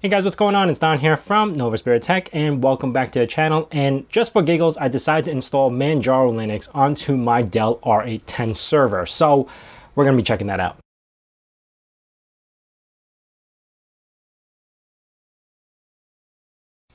Hey guys, what's going on? It's Don here from Novaspirit Tech and welcome back to the channel. And just for giggles, I decided to install Manjaro Linux onto my Dell R810 server. So we're going to be checking that out.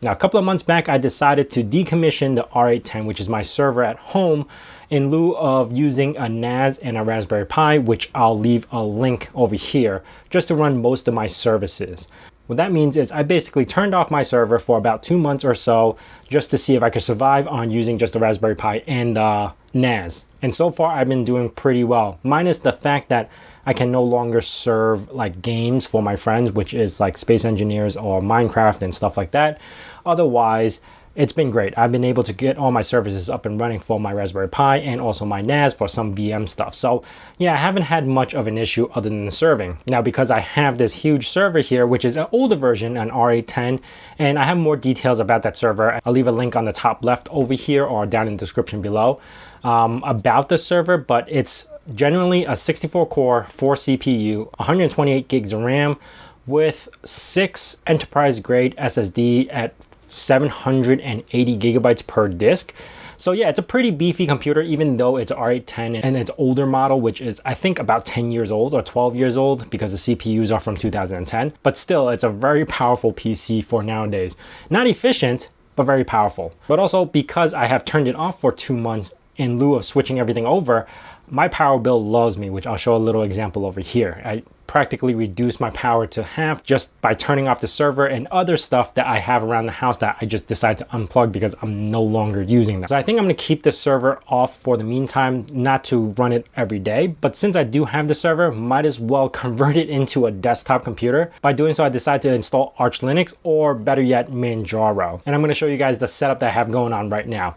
Now, a couple of months back, I decided to decommission the R810, which is my server at home, in lieu of using a NAS and a Raspberry Pi, which I'll leave a link over here, just to run most of my services. What that means is I basically turned off my server for about 2 months or so just to see if I could survive on using just the Raspberry Pi and the NAS. And so far I've been doing pretty well, minus the fact that I can no longer serve like games for my friends, which is like Space Engineers or Minecraft and stuff like that. Otherwise, it's been great. I've been able to get all my services up and running for my Raspberry Pi and also my NAS for some VM stuff. So yeah, I haven't had much of an issue other than the serving. Now, because I have this huge server here, which is an older version, an R810, and I have more details about that server. I'll leave a link on the top left over here or down in the description below about the server, but it's generally a 64 core, 4 CPU, 128 gigs of RAM with 6 enterprise grade SSD at 780 gigabytes per disk. So yeah, it's a pretty beefy computer, even though it's R810 and its older model, which is I think about 10 years old or 12 years old because the CPUs are from 2010. But still, it's a very powerful PC for nowadays. Not efficient, but very powerful. But also because I have turned it off for 2 months in lieu of switching everything over, my power bill loves me, which I'll show a little example over here. I practically reduced my power to half just by turning off the server and other stuff that I have around the house that I just decided to unplug because I'm no longer using them. So I think I'm going to keep the server off for the meantime, not to run it every day. But since I do have the server, might as well convert it into a desktop computer. By doing so, I decided to install Arch Linux, or better yet, Manjaro. And I'm going to show you guys the setup that I have going on right now.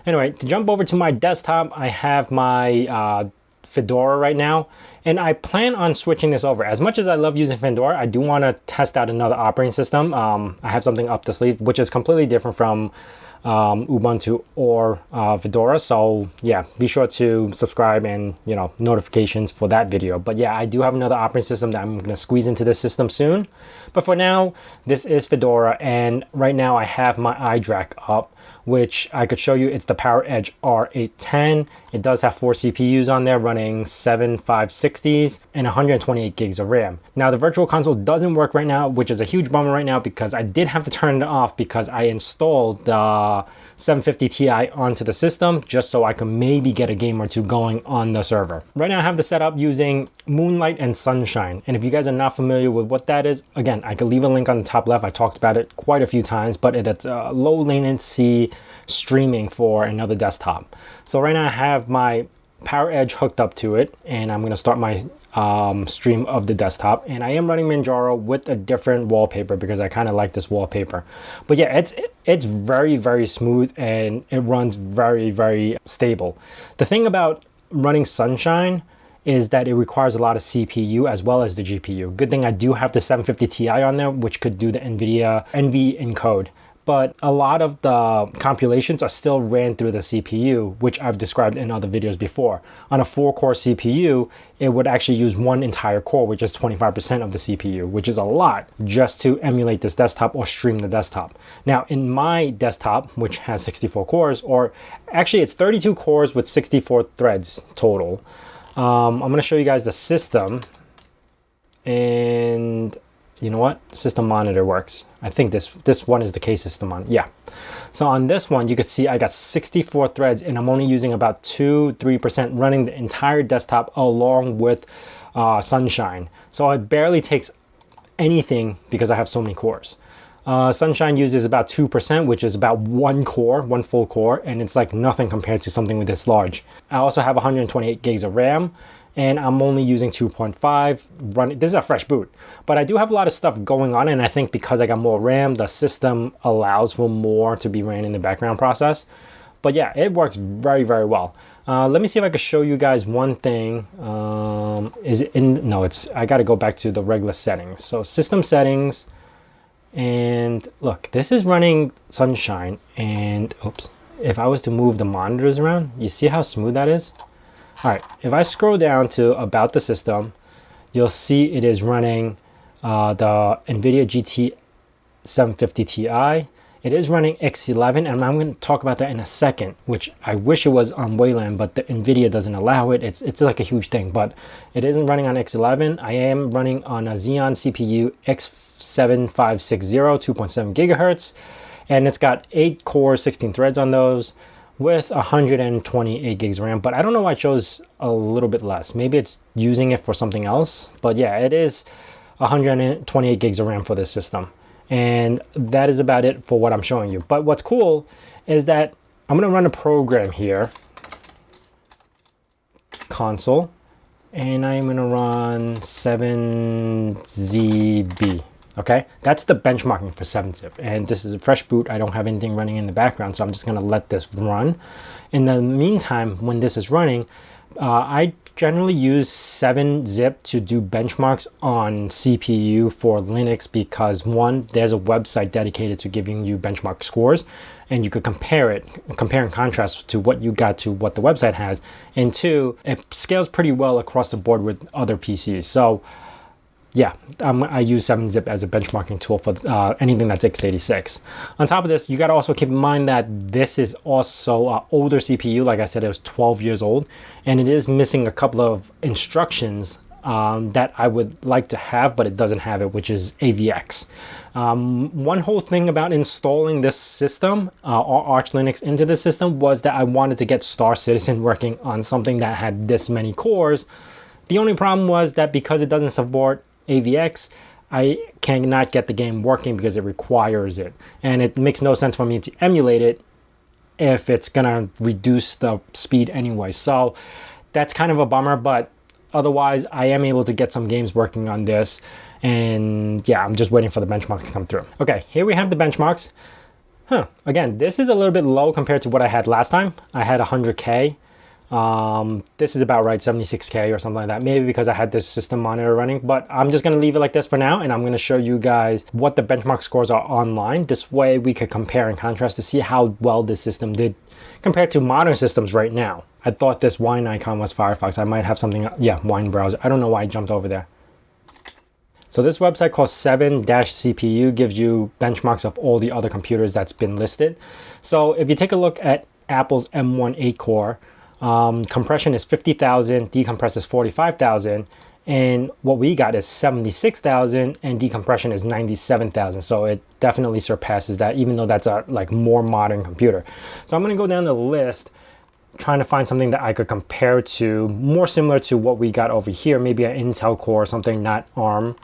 Anyway, to jump over to my desktop, I have my Fedora right now, and I plan on switching this over. As much as I love using Fedora, I do want to test out another operating system. I have something up the sleeve, which is completely different from Ubuntu or Fedora. So yeah, be sure to subscribe and notifications for that video. But yeah, I do have another operating system that I'm going to squeeze into this system soon. But for now, this is Fedora, and right now I have my iDRAC up, which I could show you. It's the PowerEdge R810. It does have 4 CPUs on there running 7 560s and 128 gigs of RAM. Now the virtual console doesn't work right now, which is a huge bummer right now because I did have to turn it off because I installed the 750 Ti onto the system just so I could maybe get a game or two going on the server. Right now I have the setup using Moonlight and Sunshine. And if you guys are not familiar with what that is, again, I could leave a link on the top left. I talked about it quite a few times, but it's low latency streaming for another desktop. So right now I have my PowerEdge hooked up to it, and I'm going to start my stream of the desktop, and I am running Manjaro with a different wallpaper because I kind of like this wallpaper. But yeah, it's very, very smooth, and it runs very, very stable. The thing about running Sunshine is that it requires a lot of CPU as well as the GPU. Good thing I do have the 750 Ti on there, which could do the NVIDIA NV encode. But a lot of the compilations are still ran through the CPU, which I've described in other videos before. On a 4-core CPU, it would actually use one entire core, which is 25% of the CPU, which is a lot just to emulate this desktop or stream the desktop. Now, in my desktop, which has 64 cores, or actually it's 32 cores with 64 threads total. I'm going to show you guys the system, and you know what? System monitor works. I think this one is the case system on. Yeah. So on this one, you can see I got 64 threads, and I'm only using about 2-3% running the entire desktop along with Sunshine. So it barely takes anything because I have so many cores. Sunshine uses about 2%, which is about one full core, and it's like nothing compared to something with this large. I also have 128 gigs of RAM, and I'm only using 2.5 running. This is a fresh boot, but I do have a lot of stuff going on, and I think because I got more RAM, the system allows for more to be ran in the background process. But yeah, it works very, very well. Let me see if I can show you guys one thing. I got to go back to the regular settings. So system settings. And look, this is running Sunshine, and oops, if I was to move the monitors around, you see how smooth that is? All right, if I scroll down to about the system, you'll see it is running the NVIDIA GT 750 Ti. It is running X11, and I'm going to talk about that in a second, which I wish it was on Wayland, but the NVIDIA doesn't allow it. It's like a huge thing, but it isn't running on X11. I am running on a Xeon CPU X7560, 2.7 gigahertz, and it's got 8 cores, 16 threads on those, with 128 gigs RAM, but I don't know why I chose a little bit less. Maybe it's using it for something else, but yeah, it is 128 gigs of RAM for this system. And that is about it for what I'm showing you. But what's cool is that I'm going to run a program here, console, and I'm going to run 7ZB. Okay, that's the benchmarking for 7-zip. And this is a fresh boot. I don't have anything running in the background, so I'm just going to let this run. In the meantime, when this is running, I generally use 7-zip to do benchmarks on CPU for Linux because, one, there's a website dedicated to giving you benchmark scores, and you could compare and contrast to what you got to what the website has. And two, it scales pretty well across the board with other PCs. So yeah, I use 7-zip as a benchmarking tool for anything that's x86. On top of this, you got to also keep in mind that this is also an older CPU. Like I said, it was 12 years old, and it is missing a couple of instructions that I would like to have, but it doesn't have it, which is AVX. One whole thing about installing this system, or Arch Linux into the system, was that I wanted to get Star Citizen working on something that had this many cores. The only problem was that because it doesn't support AVX, I cannot get the game working because it requires it, and it makes no sense for me to emulate it if it's gonna reduce the speed anyway. So that's kind of a bummer, but otherwise I am able to get some games working on this, and yeah, I'm just waiting for the benchmark to come through. Okay, here we have the benchmarks. Again, this is a little bit low compared to what I had last time. I had 100K. This is about right, 76K or something like that, maybe because I had this system monitor running, but I'm just going to leave it like this for now, and I'm going to show you guys what the benchmark scores are online. This way we could compare and contrast to see how well this system did compared to modern systems right now. I thought this wine icon was Firefox. I might have something, yeah, wine browser. I don't know why I jumped over there. So this website called 7-CPU gives you benchmarks of all the other computers that's been listed. So if you take a look at Apple's M1 8-core, compression is 50,000, decompress is 45,000, and what we got is 76,000, and decompression is 97,000. So it definitely surpasses that, even though that's a more modern computer. So I'm going to go down the list, trying to find something that I could compare to, more similar to what we got over here, maybe an Intel Core or something, not ARM.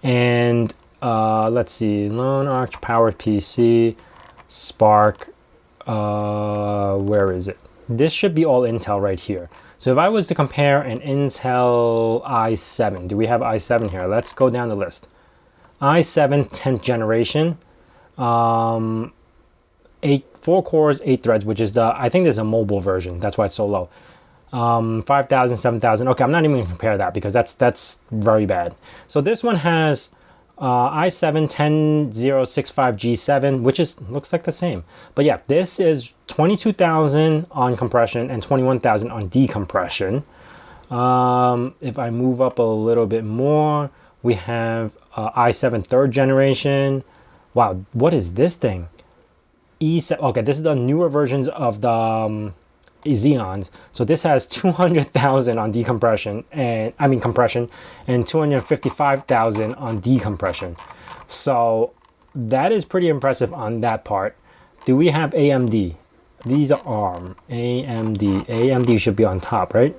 And let's see, Lone Arch Powered PC, Spark, where is it? This should be all Intel right here. So if I was to compare an Intel i7, do we have i7 here? Let's go down the list. i7 10th generation, 4 cores, 8 threads, which is I think this is a mobile version. That's why it's so low. 5,000, 7,000. Okay, I'm not even going to compare that because that's very bad. So this one has i7 10065G7, which looks like the same. But yeah, this is 22,000 on compression and 21,000 on decompression. If I move up a little bit more, we have i7 3rd generation. Wow, what is this thing? E7. Okay, this is the newer versions of the Xeons. So this has 200,000 on compression and 255,000 on decompression. So that is pretty impressive on that part. Do we have AMD? These are ARM. AMD should be on top, right?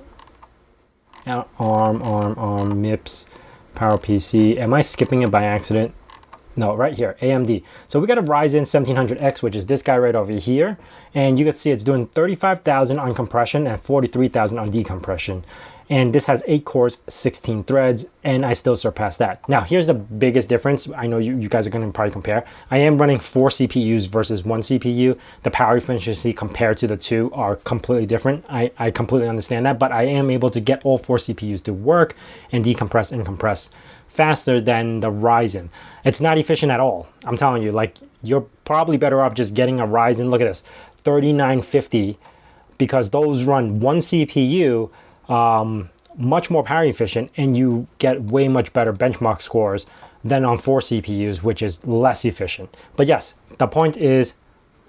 ARM, MIPS, PowerPC. Am I skipping it by accident? No, right here, AMD. So we got a Ryzen 1700X, which is this guy right over here. And you can see it's doing 35,000 on compression and 43,000 on decompression. And this has 8 cores, 16 threads, and I still surpass that. Now, here's the biggest difference. I know you guys are going to probably compare. I am running 4 CPUs versus 1 CPU. The power efficiency compared to the two are completely different. I completely understand that, but I am able to get all 4 CPUs to work and decompress and compress faster than the Ryzen. It's not efficient at all. I'm telling you, you're probably better off just getting a Ryzen. Look at this, 3950, because those run 1 CPU, much more power efficient, and you get way much better benchmark scores than on 4 CPUs, which is less efficient. But yes, the point is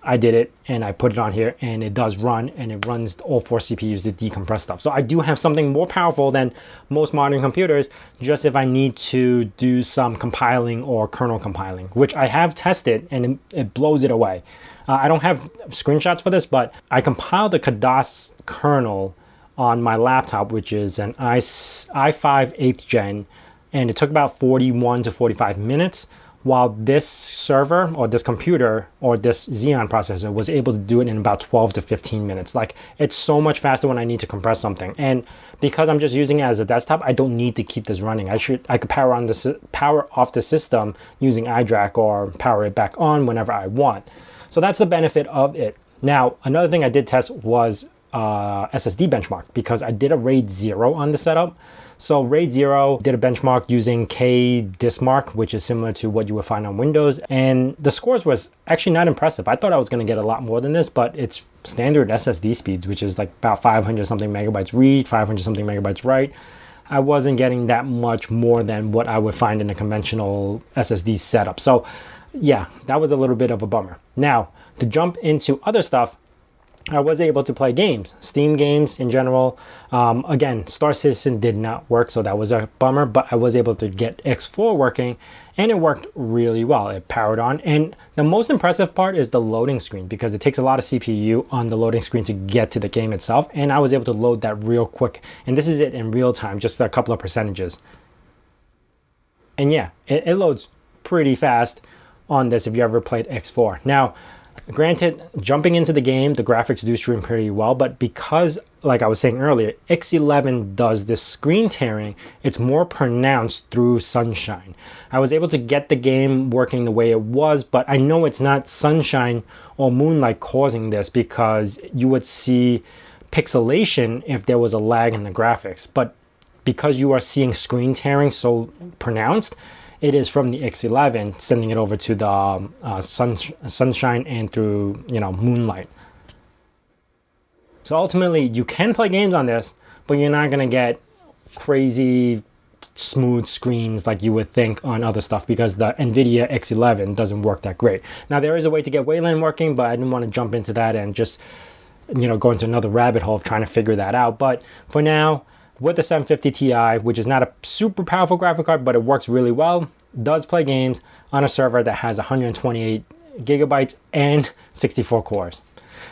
I did it and I put it on here and it does run, and it runs all 4 CPUs to decompress stuff. So I do have something more powerful than most modern computers, just if I need to do some compiling or kernel compiling, which I have tested and it blows it away. I don't have screenshots for this, but I compiled the Kadas kernel on my laptop, which is an i5 8th gen, and it took about 41 to 45 minutes, while this server or this computer or this Xeon processor was able to do it in about 12 to 15 minutes. Like, it's so much faster when I need to compress something. And because I'm just using it as a desktop, I don't need to keep this running. I could power off the system using iDRAC or power it back on whenever I want. So that's the benefit of it. Now, another thing I did test was SSD benchmark, because I did a RAID 0 on the setup. So RAID 0 did a benchmark using KDiskMark, which is similar to what you would find on Windows. And the scores was actually not impressive. I thought I was going to get a lot more than this, but it's standard SSD speeds, which is like about 500 something megabytes read, 500 something megabytes write. I wasn't getting that much more than what I would find in a conventional SSD setup. So yeah, that was a little bit of a bummer. Now, to jump into other stuff, I was able to play games, Steam games in general. Again, Star Citizen did not work, so that was a bummer, but I was able to get X4 working, and it worked really well. It powered on, and the most impressive part is the loading screen, because it takes a lot of CPU on the loading screen to get to the game itself, and I was able to load that real quick, and this is it in real time, just a couple of percentages. And yeah, it loads pretty fast on this if you ever played X4. Now, granted, jumping into the game, the graphics do stream pretty well, but because, like I was saying earlier, X11 does this screen tearing, it's more pronounced through sunshine. I was able to get the game working the way it was, but I know it's not sunshine or moonlight causing this, because you would see pixelation if there was a lag in the graphics. But because you are seeing screen tearing so pronounced, it is from the X11 sending it over to the sunshine and through, moonlight. So ultimately, you can play games on this, but you're not going to get crazy smooth screens like you would think on other stuff, because the NVIDIA X11 doesn't work that great. Now, there is a way to get Wayland working, but I didn't want to jump into that and just, go into another rabbit hole of trying to figure that out. But for now, with the 750 Ti, which is not a super powerful graphic card, but it works really well, does play games on a server that has 128 gigabytes and 64 cores.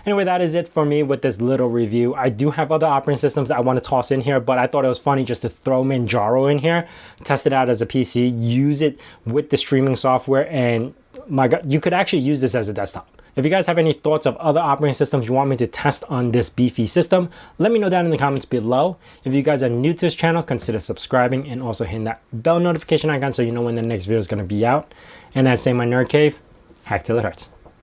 Anyway, that is it for me with this little review. I do have other operating systems that I want to toss in here, but I thought it was funny just to throw Manjaro in here, test it out as a PC, use it with the streaming software, and my God, you could actually use this as a desktop. If you guys have any thoughts of other operating systems you want me to test on this beefy system, let me know down in the comments below. If you guys are new to this channel, consider subscribing and also hitting that bell notification icon so you know when the next video is going to be out. And as I say in my nerd cave, hack till it hurts.